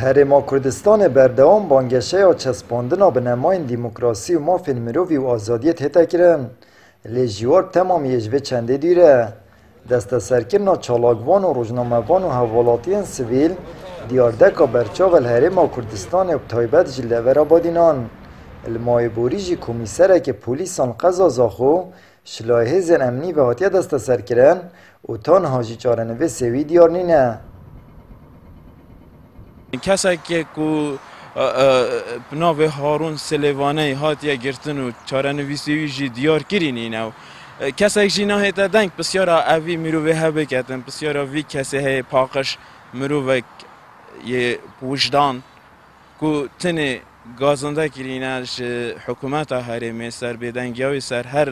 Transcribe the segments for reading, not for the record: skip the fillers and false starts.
هرما کردستان بردوام بانگشه و چسباندن به نماین دیموکراسی و مافین مروی و آزادیت هتا کرن لیجیوار تمام یجوه چنده دیره دست سرکرنا چالاگوان و روزنامه‌وان و حوالاتیان سویل دیاردکا برچاو الهرما کردستان و تایبت جلوه بادینان المایبوری جی کمیسره که پولیسان قضا زاخو شلایه زن امنی و هاتیه دست سرکرن و تان هاجی چارنوه سوی دیار نینه کسی که بناو هارون سلیوانه هاتیه گرتن و چارنویسی جی دیار کرینی نو کسی که نهایت دنگ بسیار اوی مروه هبه کتن بسیار اوی کسی های پاکش مروه یه وجدان کو تنه گازنده کرینش حکومت هرمی سر بدنگیاوی سر هر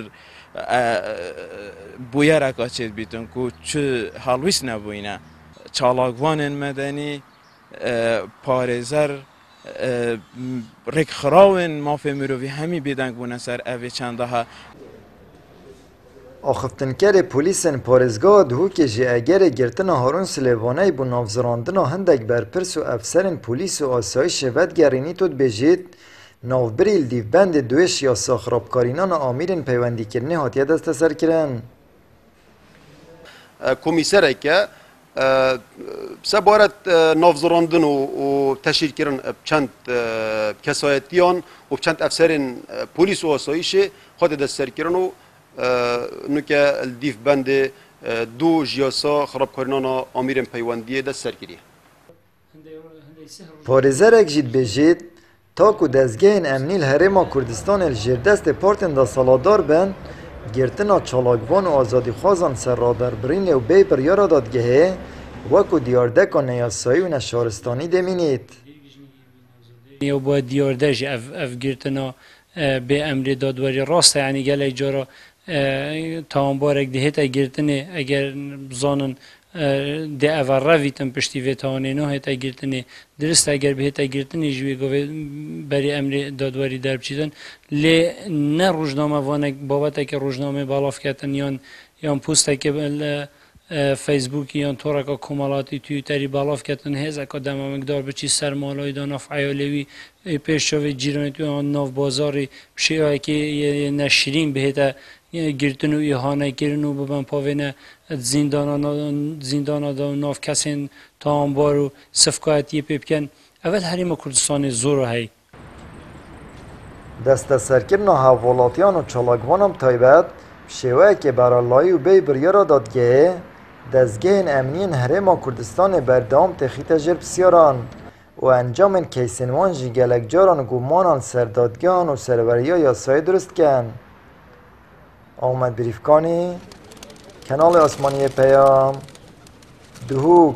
بویر اکاچید بیتون کو چه حالویس نبوینه چالاگوان مدنی پارێزەر ڕێکخراون مافێ مرۆڤی هەمی بێدەنگ بوونە سەر ئەوێ چەندەها آخفتنکر پولیسن پارێزگا دهوکê ji egerê girtina Harûn Silêvanî bû navzirandina hindek berpirs û efserên polîs û asayişê vedgerînî tû dibêjit navbirî li dîvbendê duêş yasa xirabkarînana amîrên peywendîkirinê hatiye desteserkirin. Komîsereke سبارت نافزراندن و تشکیل کردن چند کسایتیان و چند افسرین پلیس و آسایش خود دستر کردن و نوکه دیف بند دو جیاسا خرابکارانان آمیرن پیوندی دستر کردی. پارێزerek jî dibêjit ta ku dezgehên emnî li Herêma Kurdistan li jêrdestê partên da saladar bin girtina çalakvan û azadîxwazan serraderbirîn lê û bê biryara dadgehê وەکو دیاردەکا نەیاسایی و نەشارستانی دەمینێت. یا با دیاردەژ ئەف گرتنا بێ ئەمری دادوەری ڕاستە یعنی گەلێک جارە تاوانبارێک دەهێتە گرتنێ ئەگەر بزانن دێ ئەڤە ڕەڤیتن پشتی vێتەوانێنۆ هێتە گرتنێ درست ئەگەر بهێتە گرتنی ژوێ بەری ئەمری دادوەری دەربچیدن لێ نە ڕۆژنامەوانێک بابەتێکی ڕۆژنامەی باڵافکەتن یان پۆستێکی فیسبوک یان تۆڕێکە کۆمەڵاتی تویتەری باڵافکەتن هێزەکە دەمامەکدار بچی سەرماڵای داناف عیالێوی پێشەوەی جیرانێتی ئەوان ناو بازاری شێوەیەکی نەشرین بهێتە گرتن و ئیهانەکردن و ببەن پاوێنە زیندانەدا و ناو کەسێن تاوانبار و سفکایەتی پێ بکەن ئەوەت هەرێمە کوردستانی زۆر هەیە. دەستەسەرکردنا هاوڵاتیان و چالاکوانم تایبەت شێوەیەکێ بەرەڵایی و bê biryara dadgehê dezgehên emniyên Herêma Kurdistanê berdewam têxîte jêr pisyaran û encamên keysên wan jî gelek caran gumanan serdadgehan û serveriya yasayî durist kirin. Ahmed Birîfkanî, Kenalê Osmaniyê Peyam, Duhok.